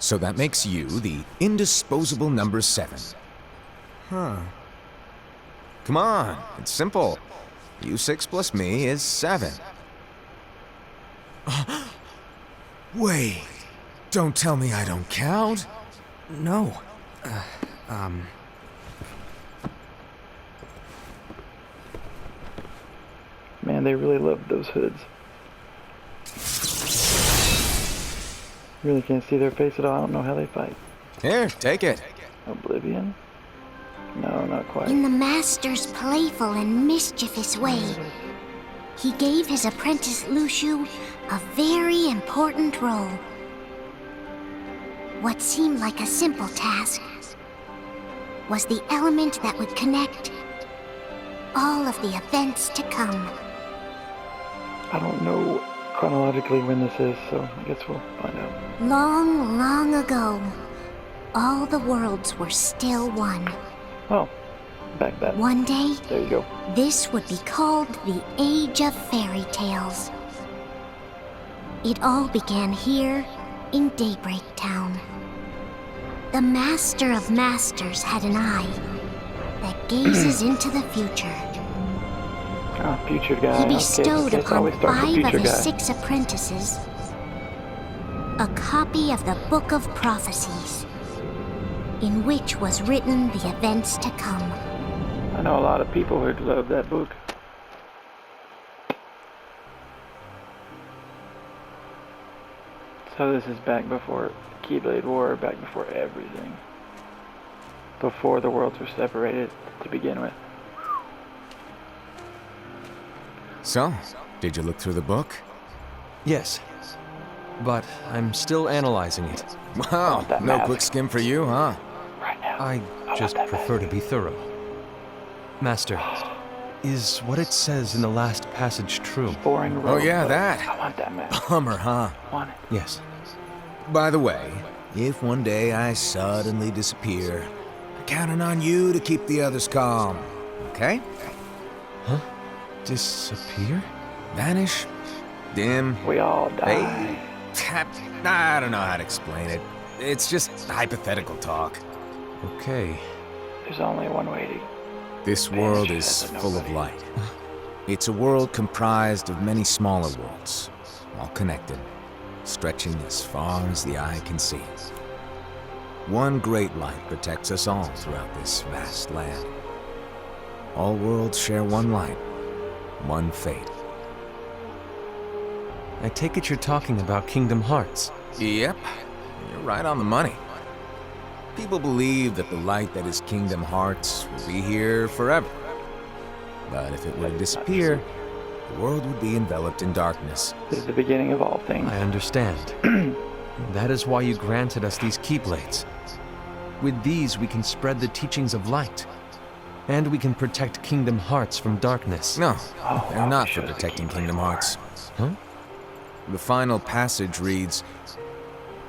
So that makes you the indisposable number 7. Huh. Come on, it's simple. You 6 plus me is 7. Wait, don't tell me I don't count. No. Man, they really loved those hoods. Really can't see their face at all. I don't know how they fight. Here, take it. Oblivion? No, not quite. In the Master's playful and mischievous way, he gave his apprentice Luxu a very important role. What seemed like a simple task was the element that would connect all of the events to come. I don't know chronologically when this is, so I guess we'll find out. Long, long ago, all the worlds were still one. Oh, back that. One day, There you go. this would be called the Age of Fairy Tales. It all began here in Daybreak Town. The Master of Masters had an eye that gazes into the future. Ah, future guy. He Okay, bestowed it's always upon starts with 5 of future his guy. 6 apprentices a copy of the Book of Prophecies, in which was written the events to come. I know a lot of people who'd love that book. So this is back before Keyblade War, back before everything. Before the worlds were separated to begin with. So, did you look through the book? Yes. But I'm still analyzing it. Wow, that no mask. quick skim for you, huh? Right now. I want just that prefer to be thorough. Master, is what it says in the last passage true? Boring road, Oh yeah, but that. I want that mask. Bummer, huh? Want it. Yes. By the way, if one day I suddenly disappear, I'm counting on you to keep the others calm, okay? Disappear? Vanish, dim, We all die. fade. I don't know how to explain it. It's just hypothetical talk. Okay. There's only one way to... This world is full of light. It's a world comprised of many smaller worlds, all connected, stretching as far as the eye can see. One great light protects us all throughout this vast land. All worlds share one light, one fate. I take it you're talking about Kingdom Hearts. Yep, you're right on the money. People believe that the light that is Kingdom Hearts will be here forever. But if it were to disappear, the world would be enveloped in darkness. This is the beginning of all things. I understand. That is why you granted us these Keyblades. With these, we can spread the teachings of light. And we can protect Kingdom Hearts from darkness. No, Oh, they're not for shows the protecting Keyblade Kingdom Hearts. Huh? The final passage reads,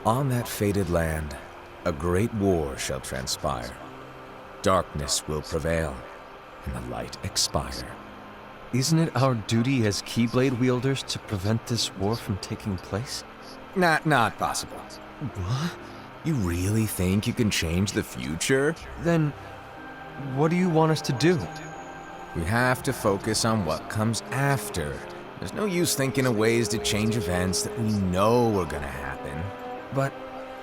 "On that fated land, a great war shall transpire. Darkness will prevail, and the light expire." Isn't it our duty as Keyblade wielders to prevent this war from taking place? Not possible. What? You really think you can change the future? Then, what do you want us to do? We have to focus on what comes after. There's no use thinking of ways to change events that we know are gonna happen. But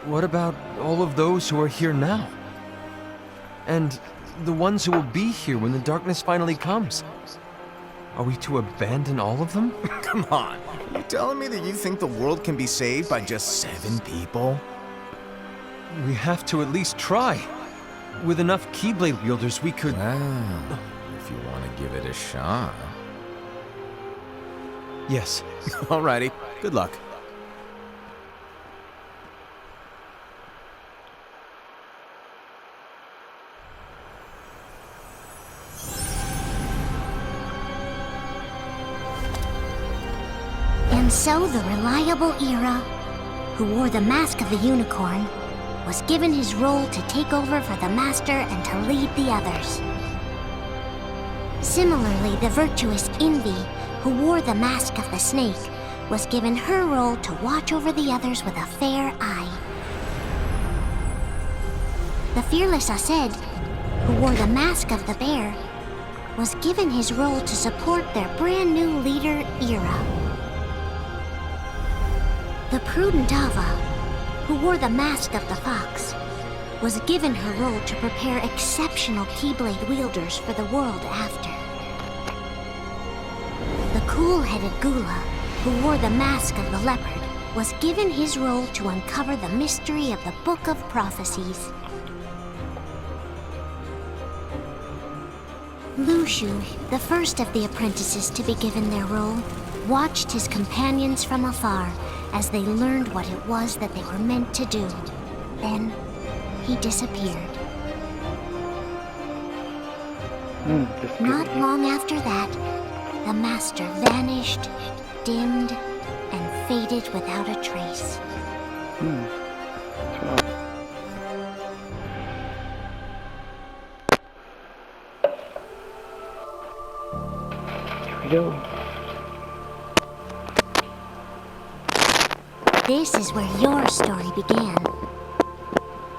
what about all of those who are here now? And the ones who will be here when the darkness finally comes? Are we to abandon all of them? Come on, you telling me that you think the world can be saved by just 7 people? We have to at least try. With enough Keyblade wielders, we could... Well, if you want to give it a shot. Yes. Alrighty, good luck. And so the reliable Era, who wore the mask of the unicorn, was given his role to take over for the Master and to lead the others. Similarly, the virtuous Envy, who wore the mask of the snake, was given her role to watch over the others with a fair eye. The fearless Aced, who wore the mask of the bear, was given his role to support their brand new leader, Ira. The prudent Ava, who wore the mask of the fox, was given her role to prepare exceptional Keyblade wielders for the world after. The cool-headed Gula, who wore the mask of the leopard, was given his role to uncover the mystery of the Book of Prophecies. Lushu, the first of the apprentices to be given their role, watched his companions from afar as they learned what it was that they were meant to do. Then, he disappeared. Not long after that, the master vanished, dimmed, and faded without a trace. Here we go. This is where your story began.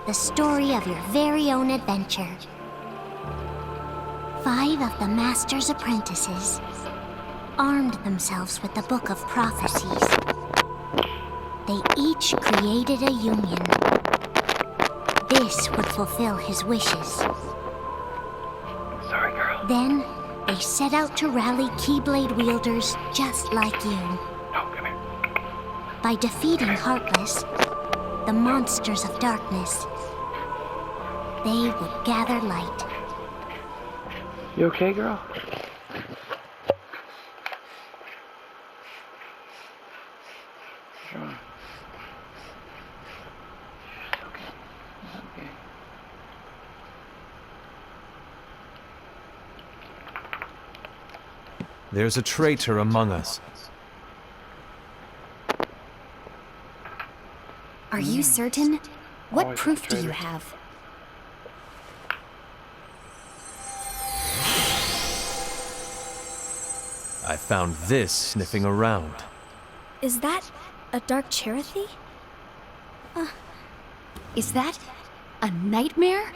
The story of your very own adventure. 5 of the Master's apprentices armed themselves with the Book of Prophecies. They each created a union. This would fulfill his wishes. Sorry, girl. Then, they set out to rally Keyblade wielders just like you. No, come here. By defeating Heartless, the monsters of darkness, they would gather light. You okay, girl? Sure. Okay. Okay. There's a traitor among us. Are you certain? What Always proof a do you traitor. have? I found this sniffing around. Is that a Dark Cherothy? Is that a nightmare?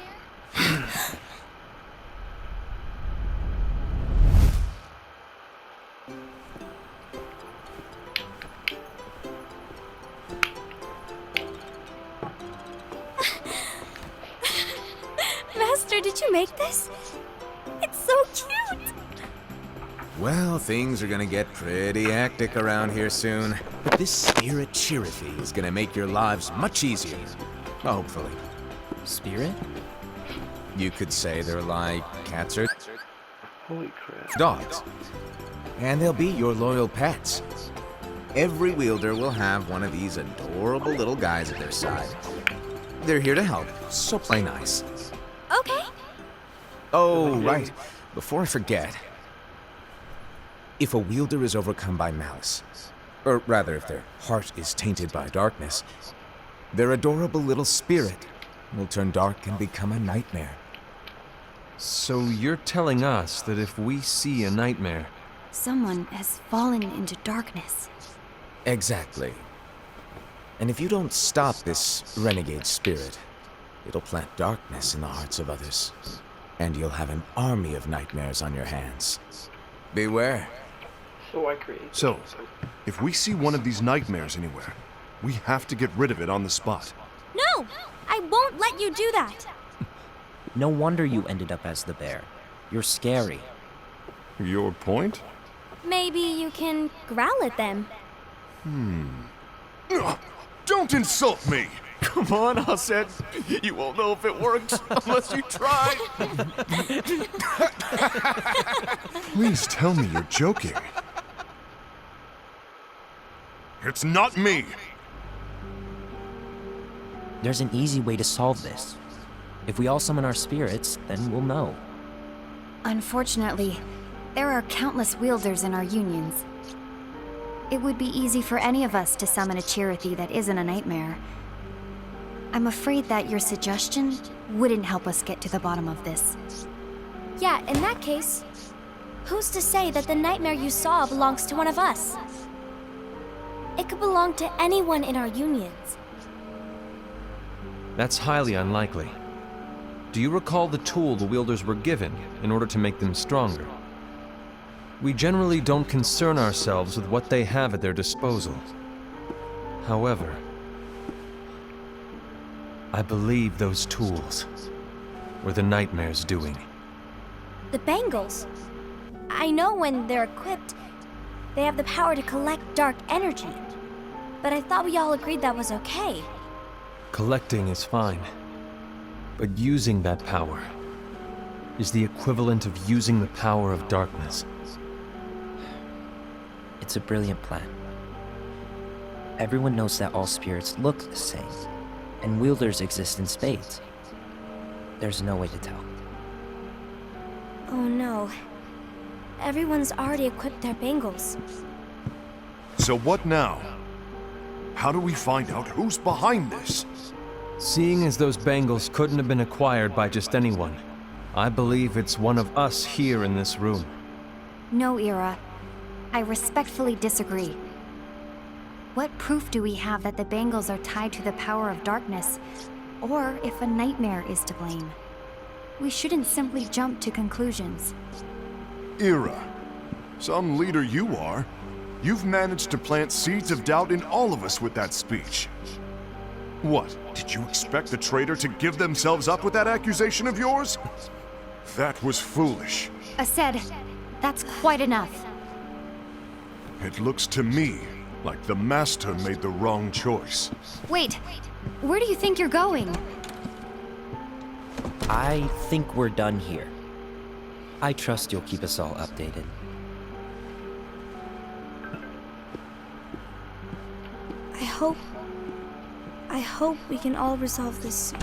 Master, did you make this? It's so cute! Well, things are gonna get pretty hectic around here soon. But this Spirit Cherothy is gonna make your lives much easier. Hopefully. Spirit? You could say they're like cats or Holy crap. dogs. And they'll be your loyal pets. Every wielder will have one of these adorable little guys at their side. They're here to help, so play nice. Okay. Oh, right. Before I forget. If a wielder is overcome by malice, or rather if their heart is tainted by darkness, their adorable little spirit will turn dark and become a nightmare. So you're telling us that if we see a nightmare, Someone has fallen into darkness. Exactly. And if you don't stop this renegade spirit, it'll plant darkness in the hearts of others. And you'll have an army of nightmares on your hands. Beware. So I create. So, if we see one of these nightmares anywhere, we have to get rid of it on the spot. No! I won't let you do that! No wonder you ended up as the bear. You're scary. Your point? Maybe you can growl at them. Don't insult me! Come on, Aced. You won't know if it works unless you try. Please tell me you're joking. It's not me! There's an easy way to solve this. If we all summon our spirits, then we'll know. Unfortunately, there are countless wielders in our unions. It would be easy for any of us to summon a Cherothy that isn't a nightmare. I'm afraid that your suggestion wouldn't help us get to the bottom of this. Yeah, in that case, who's to say that the nightmare you saw belongs to one of us? It could belong to anyone in our unions. that's highly unlikely. Do you recall the tool the wielders were given in order to make them stronger? We generally don't concern ourselves with what they have at their disposal. However, I believe those tools were the Nightmare's doing. The bangles. I know when they're equipped, they have the power to collect dark energy. But I thought we all agreed that was okay. Collecting is fine, but using that power is the equivalent of using the power of darkness. It's a brilliant plan. Everyone knows that all spirits look the same, and wielders exist in spades. There's no way to tell. Oh no. Everyone's already equipped their bangles. So what now? How do we find out who's behind this? Seeing as those bangles couldn't have been acquired by just anyone, I believe it's one of us here in this room. No, Ira. I respectfully disagree. What proof do we have that the bangles are tied to the power of darkness, or if a nightmare is to blame? We shouldn't simply jump to conclusions. Ira, some leader you are. You've managed to plant seeds of doubt in all of us with that speech. What, did you expect the traitor to give themselves up with that accusation of yours? That was foolish. Aced, that's quite enough. It looks to me like the Master made the wrong choice. Wait, where do you think you're going? I think we're done here. I trust you'll keep us all updated. I hope we can all resolve this soon.